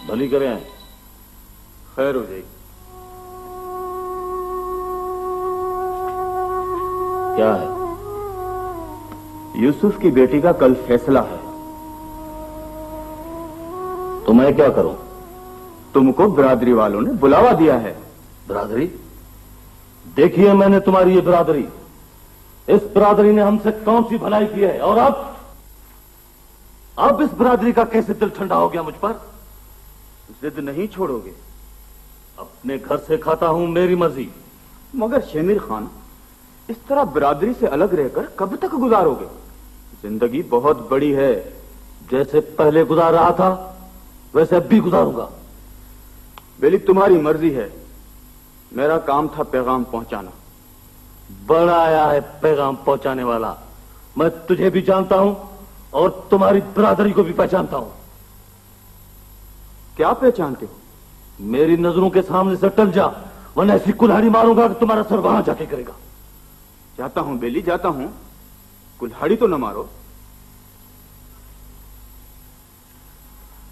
भली करें, खैर हो जाएगी। क्या है? यूसुफ की बेटी का कल फैसला है। तो मैं क्या करूं? तुमको बिरादरी वालों ने बुलावा दिया है। बिरादरी? देखिए मैंने तुम्हारी ये बिरादरी, इस बिरादरी ने हमसे कौन सी भलाई की है, और अब इस बिरादरी का कैसे दिल ठंडा हो गया मुझ पर? जिद नहीं छोड़ोगे? अपने घर से खाता हूं, मेरी मर्जी। मगर शेमिर खान, इस तरह बिरादरी से अलग रहकर कब तक गुजारोगे? जिंदगी बहुत बड़ी है। जैसे पहले गुजार रहा था वैसे अब भी गुजारूंगा। बेली, तुम्हारी मर्जी है। मेरा काम था पैगाम पहुंचाना। बड़ा आया है पैगाम पहुंचाने वाला। मैं तुझे भी जानता हूं और तुम्हारी बिरादरी को भी पहचानता हूं। क्या पहचानते हो? मेरी नजरों के सामने से टल जा, वरना ऐसी कुल्हाड़ी मारूंगा कि तुम्हारा सर वहां जाके करेगा। जाता हूं बेली, जाता हूं। कुल्हाड़ी तो न मारो।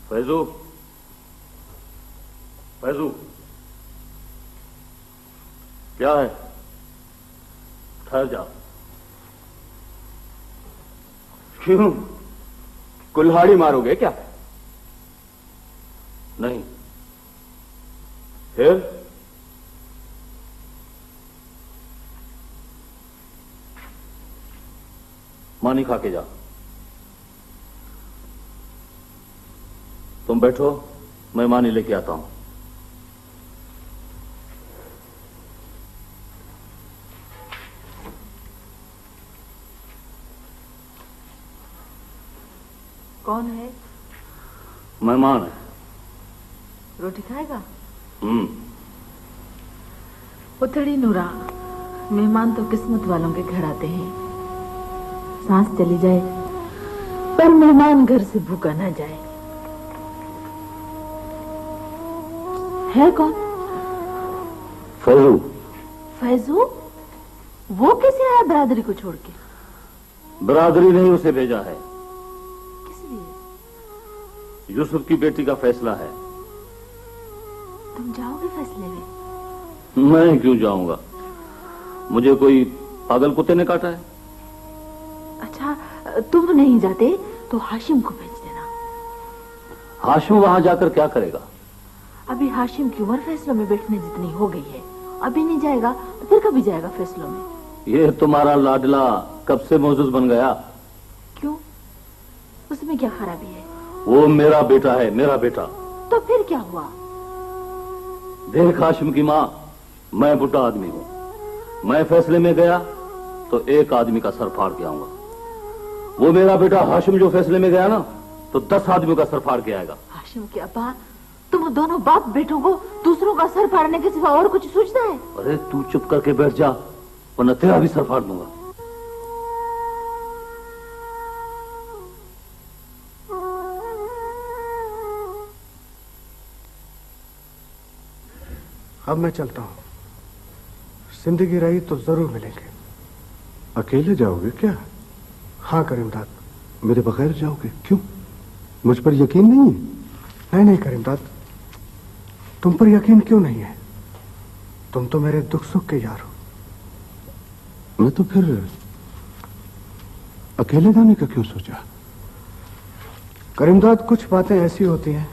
फैजू, फैजू, क्या है? ठहर जा। क्यों? कुल्हाड़ी मारोगे क्या? नहीं। फिर? मानी खा के जा। तुम बैठो, मैं मानी लेके आता हूं। कौन है? मेहमान है। रोटी खाएगा? उथड़ी नूरा, मेहमान तो किस्मत वालों के घर आते हैं। सांस चली जाए पर मेहमान घर से भूखा ना जाए। है कौन? फैजू। फैजू? वो कैसे आया बिरादरी को छोड़ के? बिरादरी नहीं, उसे भेजा है। किस लिए? यूसुफ की बेटी का फैसला है। तुम जाओगे फैसले में? मैं क्यों जाऊंगा? मुझे कोई पागल कुत्ते ने काटा है? अच्छा, तुम नहीं जाते तो हाशिम को भेज देना। हाशिम वहां जाकर क्या करेगा? अभी हाशिम की उम्र फैसलों में बैठने जितनी हो गई है। अभी नहीं जाएगा तो फिर कभी जाएगा फैसलों में? ये तुम्हारा लाडला कब से मौजूद बन गया? क्यों? उसमें क्या खराबी है? वो मेरा बेटा है, मेरा बेटा। तो फिर क्या हुआ? देख हाशिम की माँ, मैं बुढ़ा आदमी हूं। मैं फैसले में गया तो एक आदमी का सर फाड़ के आऊंगा। वो मेरा बेटा हाशिम जो फैसले में गया ना, तो 10 आदमियों का सर फाड़ के आएगा। हाशिम के अब्बा, तुम दोनों बाप बेटों को दूसरों का सर फाड़ने के सिवा और कुछ सोचता है? अरे तू चुप करके बैठ जा, वरना तेरा भी सर फाड़ दूंगा। अब मैं चलता हूं। जिंदगी रही तो जरूर मिलेंगे। अकेले जाओगे क्या? हाँ करीमदाद। मेरे बगैर जाओगे? क्यों? मुझ पर यकीन नहीं है? नहीं नहीं करीमदाद, तुम पर यकीन क्यों नहीं है? तुम तो मेरे दुख सुख के यार हो। मैं तो फिर अकेले जाने का क्यों सोचा? करीमदाद, कुछ बातें ऐसी होती हैं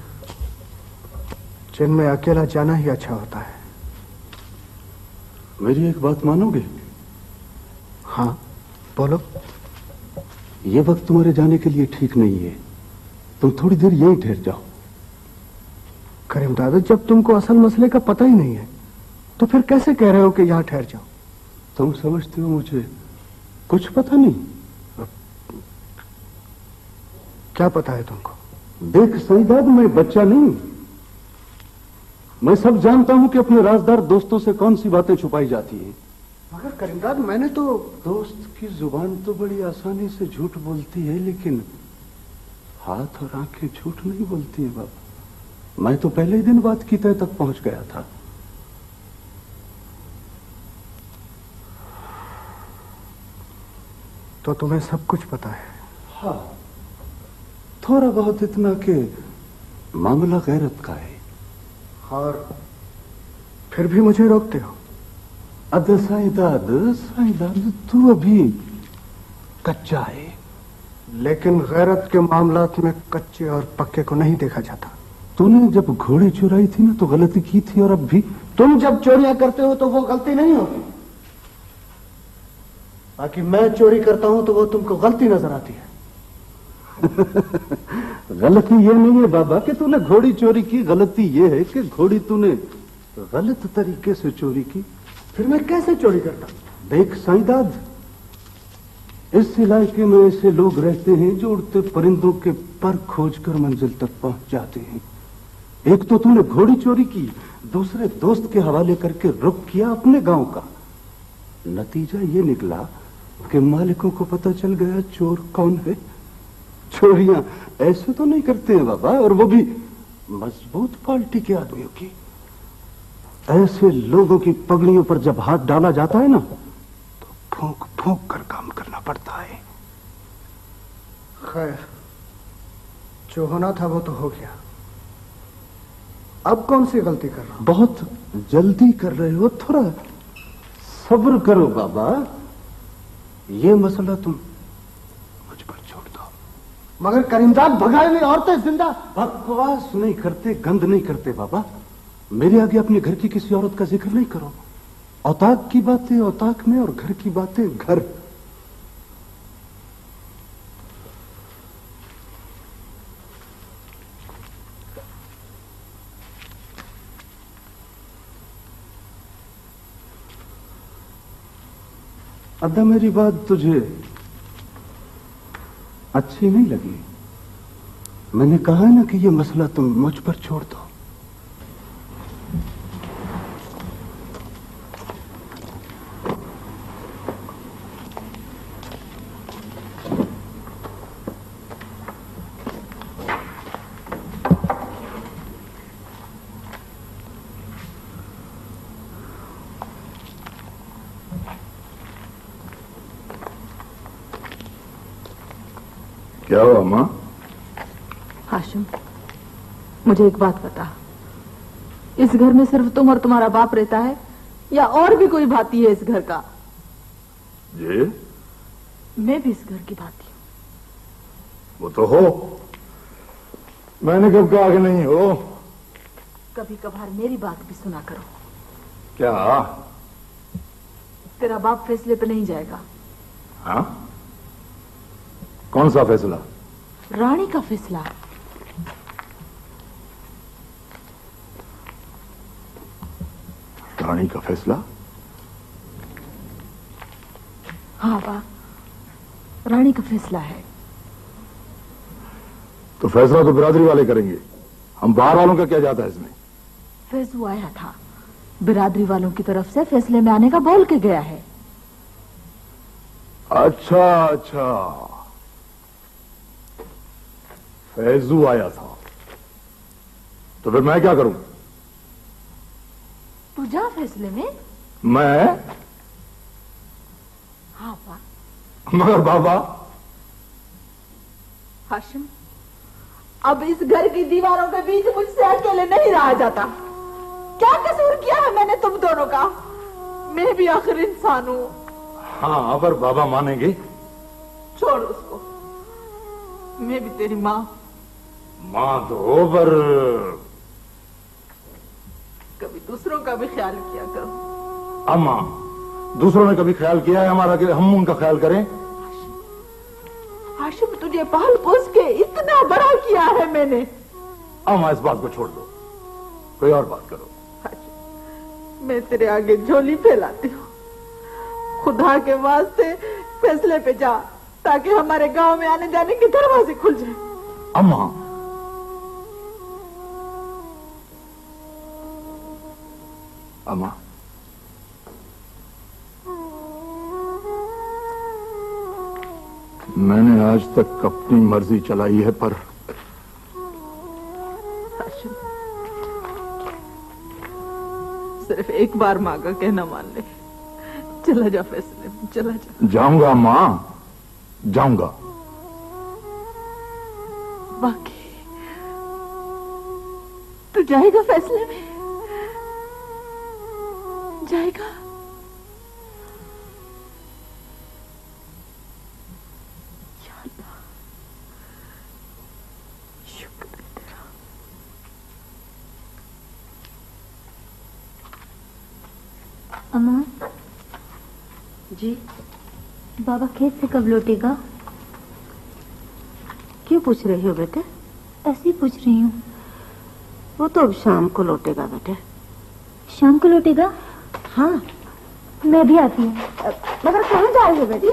जिनमें अकेला जाना ही अच्छा होता है। मेरी एक बात मानोगे? हाँ बोलो। ये वक्त तुम्हारे जाने के लिए ठीक नहीं है। तुम थोड़ी देर यहीं ठहर जाओ। करीमदाद, जब तुमको असल मसले का पता ही नहीं है तो फिर कैसे कह रहे हो कि यहां ठहर जाओ? तुम समझते हो मुझे कुछ पता नहीं? क्या पता है तुमको? देख सईदाद, मैं बच्चा नहीं। मैं सब जानता हूं कि अपने राजदार दोस्तों से कौन सी बातें छुपाई जाती हैं। मगर करीमदाद, मैंने तो... दोस्त की जुबान तो बड़ी आसानी से झूठ बोलती है, लेकिन हाथ और आंखें झूठ नहीं बोलती है बाबा। मैं तो पहले ही दिन बात की तय तक पहुंच गया था। तो तुम्हें सब कुछ पता है? हाँ, थोड़ा बहुत इतना कि मामला गैरत का है। और फिर भी मुझे रोकते हो। अद साईदाद, तू अभी कच्चा है। लेकिन गैरत के मामलात में कच्चे और पक्के को नहीं देखा जाता। तूने जब घोड़े चुराई थी ना तो गलती की थी, और अब भी तुम जब चोरियां करते हो तो वो गलती नहीं होती, बाकी मैं चोरी करता हूं तो वो तुमको गलती नजर आती है। गलती ये नहीं है बाबा कि तूने घोड़ी चोरी की, गलती ये है कि घोड़ी तूने गलत तरीके से चोरी की। फिर मैं कैसे चोरी करता? देख साईदाद, इस इलाके में ऐसे लोग रहते हैं जो उड़ते परिंदों के पर खोजकर मंजिल तक पहुंच जाते हैं। एक तो तूने घोड़ी चोरी की, दूसरे दोस्त के हवाले करके रुख किया अपने गांव का। नतीजा ये निकला कि मालिकों को पता चल गया चोर कौन है। चोरियां ऐसे तो नहीं करते हैं बाबा, और वो भी मजबूत पार्टी के आदमियों की। ऐसे लोगों की पगड़ियों पर जब हाथ डाला जाता है ना तो फूंक फूंक कर काम करना पड़ता है। खैर, जो होना था वो तो हो गया। अब कौन सी गलती कर रहा हूं? बहुत जल्दी कर रहे हो, थोड़ा सब्र करो बाबा। ये मसला तुम मुझ पर छोड़ दो। मगर करीमदाद भगाए हुए औरतें जिंदा। बकवास नहीं करते, गंद नहीं करते बाबा। मेरे आगे अपने घर की किसी औरत का जिक्र नहीं करो। औताक की बातें औताक में और घर की बातें घर। अदा मेरी बात तुझे अच्छी नहीं लगी? मैंने कहा ना कि ये मसला तुम मुझ पर छोड़ दो। क्या हुआ मां? हाशिम, मुझे एक बात बता, इस घर में सिर्फ तुम और तुम्हारा बाप रहता है या और भी कोई भाती है इस घर का? जी, मैं भी इस घर की भाती हूँ। वो तो हो, मैंने कब कहा कि नहीं हो। कभी कभार मेरी बात भी सुना करो। क्या? तेरा बाप फैसले पे नहीं जाएगा। हाँ? कौन सा फैसला? रानी का फैसला। रानी का फैसला? हाँ बा, रानी का फैसला है। तो फैसला तो बिरादरी वाले करेंगे, हम बाहर वालों का क्या जाता है इसमें? फैजू आया था, बिरादरी वालों की तरफ से फैसले में आने का बोल के गया है। अच्छा अच्छा, फैजू आया था, तो फिर मैं क्या करूं? तू जा फैसले में। मैं? हाँ बा। मगर बाबा। हाशिम, अब इस घर की दीवारों के बीच मुझसे अकेले नहीं रहा जाता। क्या कसूर किया है मैंने तुम दोनों का? मैं भी आखिर इंसान हूं। हाँ, अगर बाबा मानेंगे। छोड़ उसको, मैं भी तेरी माँ। मां तो हो, पर कभी दूसरों का भी ख्याल किया करो। अम्मा, दूसरों ने कभी ख्याल किया है हमारा कि हम उनका ख्याल करें? हाशिम, तुझे पाल पोस के इतना बड़ा किया है मैंने। अम्मा, इस बात को छोड़ दो, कोई और बात करो। हाशिम, मैं तेरे आगे झोली फैलाती हूँ, खुदा के वास्ते फैसले पे जा, ताकि हमारे गांव में आने जाने के दरवाजे खुल जाए। अम्मा, अम्मा, मैंने आज तक अपनी मर्जी चलाई है, पर हाशिम, सिर्फ एक बार माँ का कहना मान ले। चला जा फैसले में, चला जा। जाऊंगा अम्मा, जाऊंगा। बाकी तो जाएगा फैसले में, जाएगा। या अल्लाह, शुक्र है तेरा। अम्मा जी बाबा खेत से कब लौटेगा? क्यों पूछ रही हो बेटे? ऐसे ही पूछ रही हूँ। वो तो अब शाम को लौटेगा बेटे। शाम को लौटेगा? हाँ। मैं भी आती हूँ। मगर कहाँ जा रही हो बेटी?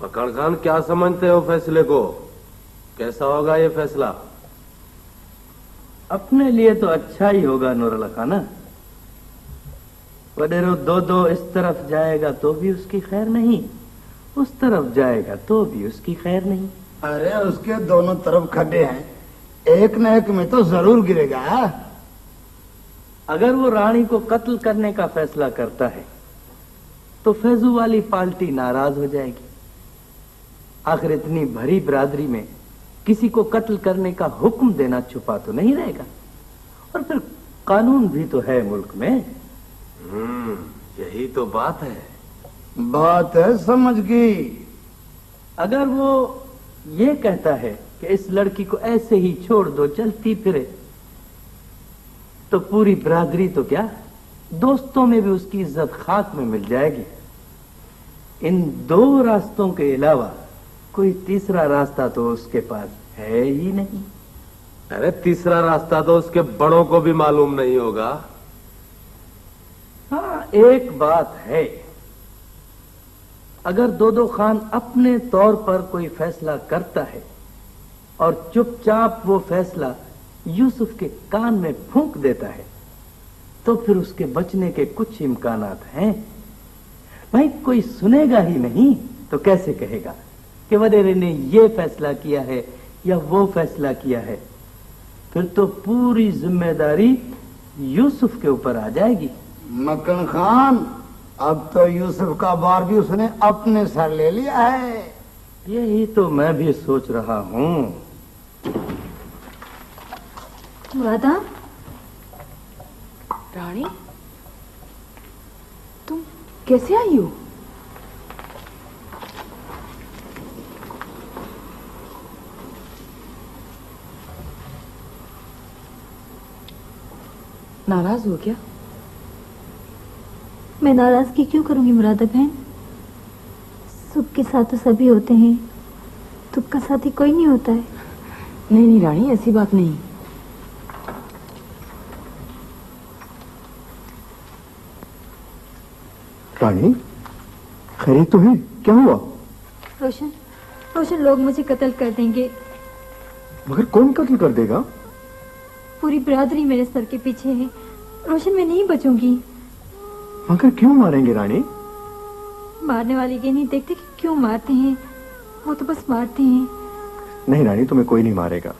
मकान खान, क्या समझते हो फैसले को? कैसा होगा ये फैसला? अपने लिए तो अच्छा ही होगा नूरुल्लाह खाना। वडेरो दो इस तरफ जाएगा तो भी उसकी खैर नहीं, उस तरफ जाएगा तो भी उसकी खैर नहीं। अरे उसके दोनों तरफ खड्डे हैं, एक न एक में तो जरूर गिरेगा। अगर वो रानी को कत्ल करने का फैसला करता है तो फैजू वाली पार्टी नाराज हो जाएगी। आखिर इतनी भरी बिरादरी में किसी को कत्ल करने का हुक्म देना छुपा तो नहीं रहेगा। और फिर कानून भी तो है मुल्क में। यही तो बात है। बात है समझ गई। अगर वो ये कहता है कि इस लड़की को ऐसे ही छोड़ दो चलती फिरे, तो पूरी बिरादरी तो क्या, दोस्तों में भी उसकी इज्जत खाक में मिल जाएगी। इन दो रास्तों के अलावा कोई तीसरा रास्ता तो उसके पास है ही नहीं। अरे तीसरा रास्ता तो उसके बड़ों को भी मालूम नहीं होगा। हाँ, एक बात है, अगर दो खान अपने तौर पर कोई फैसला करता है और चुपचाप वो फैसला यूसुफ के कान में फूंक देता है, तो फिर उसके बचने के कुछ इम्कानात हैं। भाई कोई सुनेगा ही नहीं तो कैसे कहेगा कि वडेरे ने ये फैसला किया है या वो फैसला किया है? फिर तो पूरी जिम्मेदारी यूसुफ के ऊपर आ जाएगी। मक्खन खान, अब तो यूसुफ का बार भी उसने अपने सर ले लिया है। यही तो मैं भी सोच रहा हूँ। मुरादा, रानी, तुम कैसे आई हो? नाराज हो क्या? मैं नाराजगी क्यों करूंगी मुरादा बहन? सुख के साथ तो सभी होते हैं, दुख का साथी कोई नहीं होता है। नहीं नहीं रानी, ऐसी बात नहीं। रानी, खैरियत तो है? क्या हुआ? रोशन, रोशन, लोग मुझे कत्ल कर देंगे। मगर कौन कत्ल कर देगा? पूरी बिरादरी मेरे सर के पीछे है। रोशन, मैं नहीं बचूंगी। मगर क्यों मारेंगे रानी? मारने वाले ये नहीं देखते कि क्यों मारते हैं, वो तो बस मारते हैं। नहीं रानी, तुम्हें कोई नहीं मारेगा।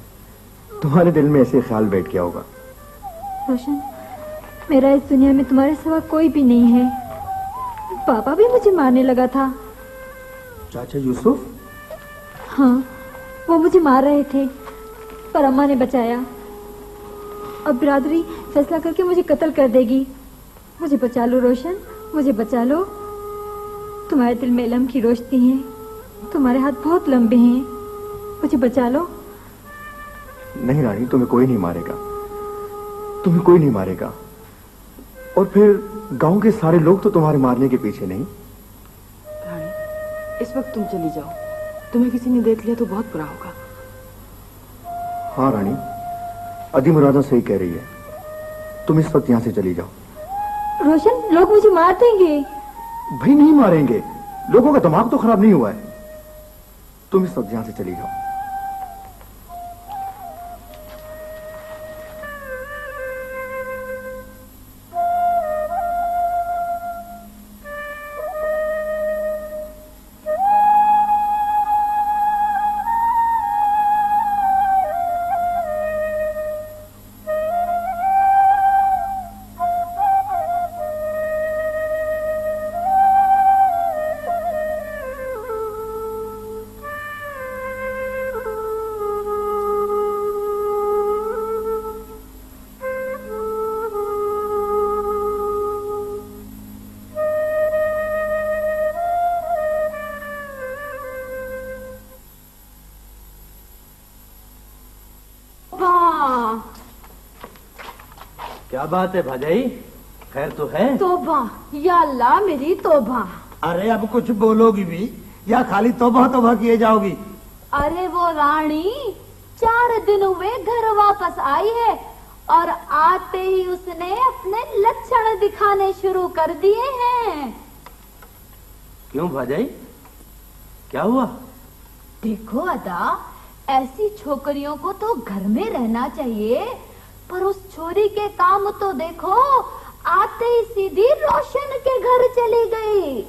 तुम्हारे दिल में ऐसे ख्याल बैठ गया होगा। रोशन, मेरा इस दुनिया में तुम्हारे सिवा कोई भी नहीं है। पापा भी मुझे मारने लगा था। चाचा यूसुफ? हाँ, वो मुझे मार रहे थे पर अम्मा ने बचाया। अब बिरादरी फैसला करके मुझे कत्ल कर देगी। मुझे बचा लो रोशन, मुझे बचा लो। तुम्हारे दिल में इल्म की रोशनी है, तुम्हारे हाथ बहुत लंबे हैं, मुझे बचा लो। नहीं रानी, तुम्हें कोई नहीं मारेगा, तुम्हें कोई नहीं मारेगा। और फिर गांव के सारे लोग तो तुम्हारे मारने के पीछे नहीं। रानी, इस वक्त तुम चली जाओ, तुम्हें किसी ने देख लिया तो बहुत बुरा होगा। हाँ रानी, अदी मुरादा सही कह रही है, तुम इस वक्त यहां से चली जाओ। रोशन, लोग मुझे मार देंगे। भाई नहीं मारेंगे, लोगों का दिमाग तो खराब नहीं हुआ है। तुम इस वक्त यहां से चली जाओ। क्या बात है भाजाई, खैर तो है? तौबा, या अल्लाह मेरी तौबा। अरे अब कुछ बोलोगी भी या खाली तौबा तौबा किए जाओगी? अरे वो रानी 4 दिन हुए घर वापस आई है और आते ही उसने अपने लक्षण दिखाने शुरू कर दिए हैं। क्यों भाजाई, क्या हुआ? देखो अदा, ऐसी छोकरियों को तो घर में रहना चाहिए, पर उस छोरी के काम तो देखो, आते ही सीधी रोशन के घर चली गई।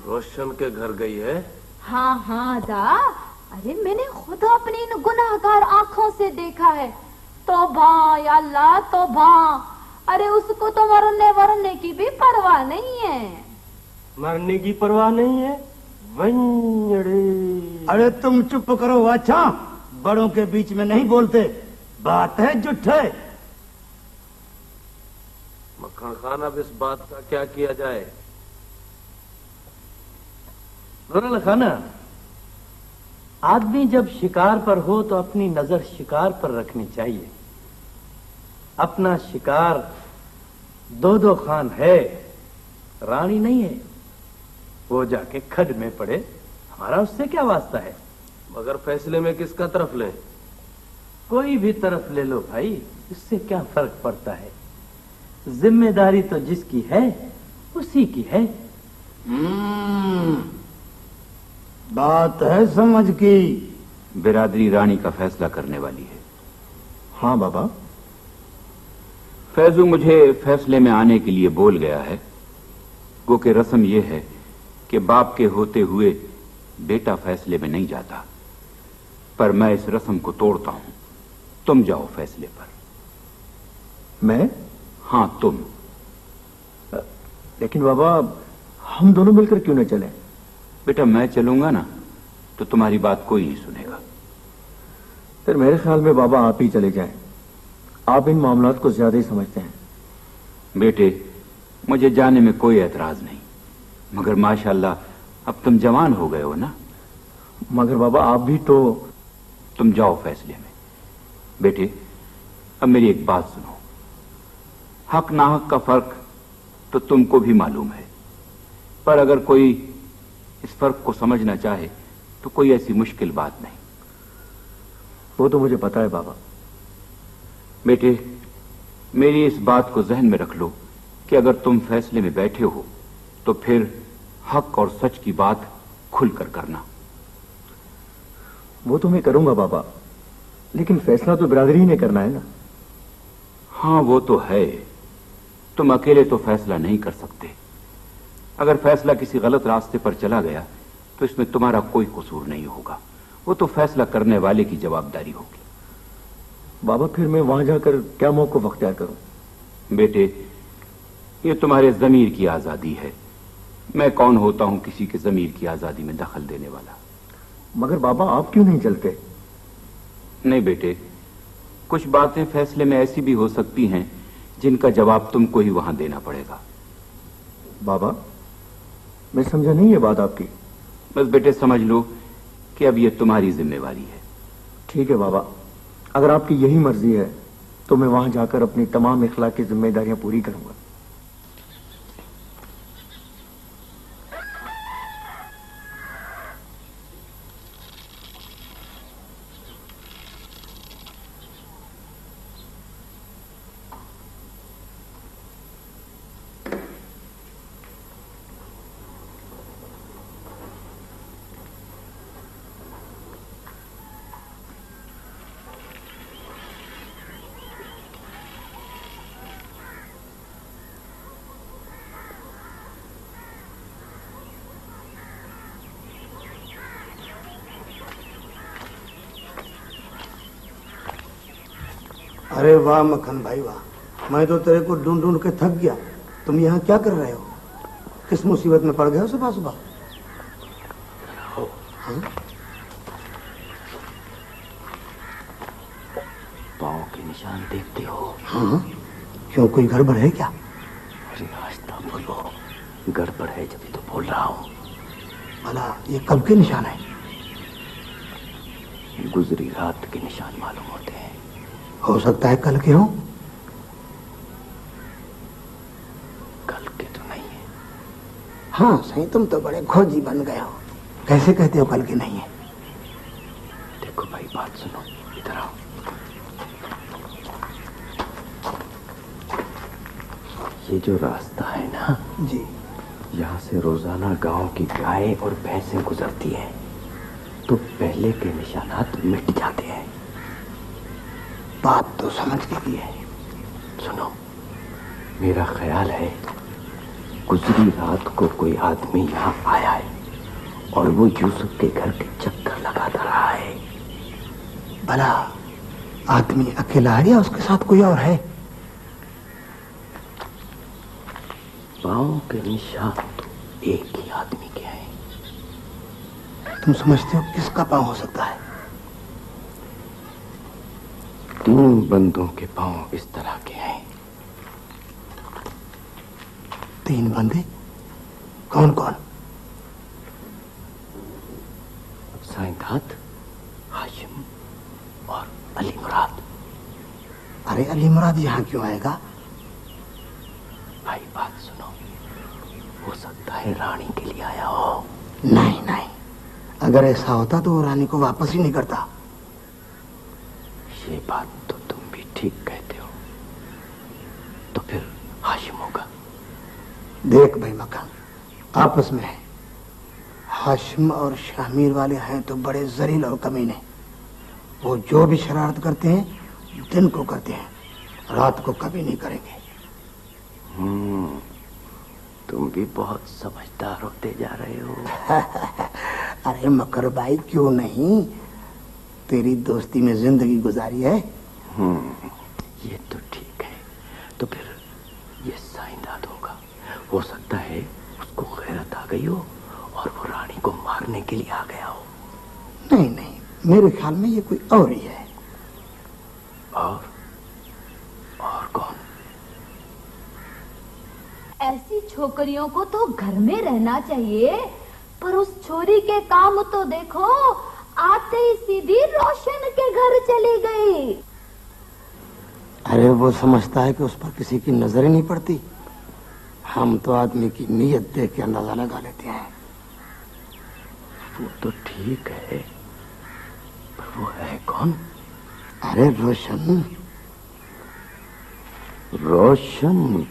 रोशन के घर गई है? हाँ हाँ अदा, अरे मैंने खुद अपनी इन गुनाहगार आंखों से देखा है। तौबा या अल्लाह तौबा, अरे उसको तो मरने वरने की भी परवाह नहीं है। मरने की परवाह नहीं है? वंजड़े। अरे तुम चुप करो अच्छा, बड़ों के बीच में नहीं बोलते, बात है जुठ है। मक्खन खान, अब इस बात का क्या किया जाए? नूरुल खाना, आदमी जब शिकार पर हो तो अपनी नजर शिकार पर रखनी चाहिए। अपना शिकार दो खान है, रानी नहीं है। वो जाके खड्ड में पड़े, हमारा उससे क्या वास्ता है? मगर फैसले में किसका तरफ लें? कोई भी तरफ ले लो भाई, इससे क्या फर्क पड़ता है? जिम्मेदारी तो जिसकी है उसी की है। बात है समझ की। बिरादरी रानी का फैसला करने वाली है। हाँ बाबा। फैजू मुझे फैसले में आने के लिए बोल गया है। गो के रस्म यह है कि बाप के होते हुए बेटा फैसले में नहीं जाता, पर मैं इस रस्म को तोड़ता हूं। तुम जाओ फैसले पर। मैं? हाँ तुम। लेकिन बाबा, हम दोनों मिलकर क्यों न चलें? बेटा मैं चलूंगा ना तो तुम्हारी बात कोई नहीं सुनेगा। फिर मेरे ख्याल में बाबा आप ही चले जाएं। आप इन मामलात को ज्यादा ही समझते हैं। बेटे मुझे जाने में कोई एतराज नहीं, मगर माशाल्लाह अब तुम जवान हो गए हो ना। मगर बाबा आप भी तो। तुम जाओ फैसले में। बेटे अब मेरी एक बात सुनो, हक नाहक का फर्क तो तुमको भी मालूम है, पर अगर कोई इस फर्क को समझना चाहे तो कोई ऐसी मुश्किल बात नहीं। वो तो मुझे पता है बाबा। बेटे मेरी इस बात को जहन में रख लो कि अगर तुम फैसले में बैठे हो तो फिर हक और सच की बात खुलकर करना। वो तो मैं करूंगा बाबा, लेकिन फैसला तो बिरादरी ने करना है ना। हाँ वो तो है, तुम अकेले तो फैसला नहीं कर सकते। अगर फैसला किसी गलत रास्ते पर चला गया तो इसमें तुम्हारा कोई कसूर नहीं होगा, वो तो फैसला करने वाले की जवाबदारी होगी। बाबा फिर मैं वहां जाकर क्या मौक़िफ़ अख्तियार करूं? बेटे ये तुम्हारे जमीर की आजादी है। मैं कौन होता हूं किसी के जमीर की आजादी में दखल देने वाला। मगर बाबा आप क्यों नहीं चलते? नहीं बेटे, कुछ बातें फैसले में ऐसी भी हो सकती हैं जिनका जवाब तुमको ही वहां देना पड़ेगा। बाबा मैं समझा नहीं ये बात आपकी। बस बेटे समझ लो कि अब ये तुम्हारी जिम्मेवारी है। ठीक है बाबा, अगर आपकी यही मर्जी है तो मैं वहां जाकर अपनी तमाम इखलाकी जिम्मेदारियां पूरी करूंगा। अरे वाह मक्खन भाई वाह, मैं तो तेरे को ढूंढ ढूंढ के थक गया। तुम यहाँ क्या कर रहे हो? किस मुसीबत में पड़ गए हो सुबह सुबह? पाँव के निशान देखते हो? हाँ, क्यों कोई गड़बड़ है क्या? अरे रास्ता बोलो, गड़बड़ है जब तो बोल रहा हूँ। भला ये कब के निशान है? गुजरी रात के निशान मालूम होते हैं। हो सकता है कल के हो। कल के तो नहीं है। हाँ सही, तुम तो बड़े खोजी बन गए हो। कैसे कहते हो कल के नहीं है? देखो भाई, बात सुनो, इधर आओ। ये जो रास्ता है ना जी, यहाँ से रोजाना गांव की गाय और भैंसें गुजरती हैं, तो पहले के निशानात मिट जाते हैं। बात तो समझ गई है। सुनो, मेरा ख्याल है गुजरी रात को कोई आदमी यहाँ आया है और वो यूसुफ के घर के चक्कर लगाता रहा है। भला आदमी अकेला है या उसके साथ कोई और है? पाँव के निशान तो एक ही आदमी के हैं। तुम समझते हो किसका पांव हो सकता है? 3 बंदों के पांव इस तरह के हैं। 3 बंदे? कौन कौन? साइंदाद, हाशिम और अली मुराद। अरे अली मुराद यहाँ क्यों आएगा? भाई बात सुनो, हो सकता है रानी के लिए आया हो। नहीं नहीं, अगर ऐसा होता तो वो रानी को वापस ही नहीं करता। ये बात तो तुम भी ठीक कहते हो। तो फिर हाशिम होगा। देख भाई मकान, आपस में है। हाशिम और शामिर वाले हैं तो बड़े जलील और कमीने। वो जो भी शरारत करते हैं दिन को करते हैं, रात को कभी नहीं करेंगे। तुम भी बहुत समझदार होते जा रहे हो। अरे मकर भाई, क्यों नहीं, तेरी दोस्ती में जिंदगी गुजारी है। ये तो ठीक है। तो फिर ये साइंदाद होगा। हो सकता है उसको गैरत आ गई हो और वो रानी को मारने के लिए आ गया हो। नहीं नहीं, मेरे ख्याल में ये कोई और ही है। और कौन? ऐसी छोकरियों को तो घर में रहना चाहिए, पर उस छोरी के काम तो देखो, आते ही सीधी रोशन के घर चली गई। अरे वो समझता है कि उस पर किसी की नजर ही नहीं पड़ती। हम तो आदमी की नीयत देख के अंदाजा लगा लेते हैं। वो तो ठीक है, पर वो है कौन? अरे रोशन। रोशन?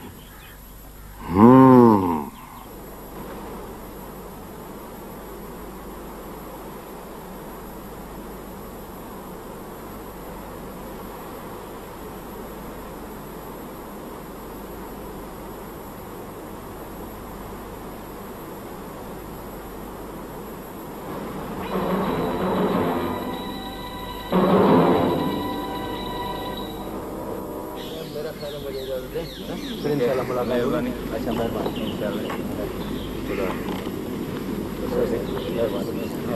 फिर इंशाल्लाह मुलाकात होगा। नहीं अच्छा, मेहरबानी,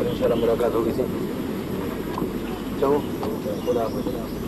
इंशाल्लाह मुलाकात होगी। चलो, खुदा हाफिज़।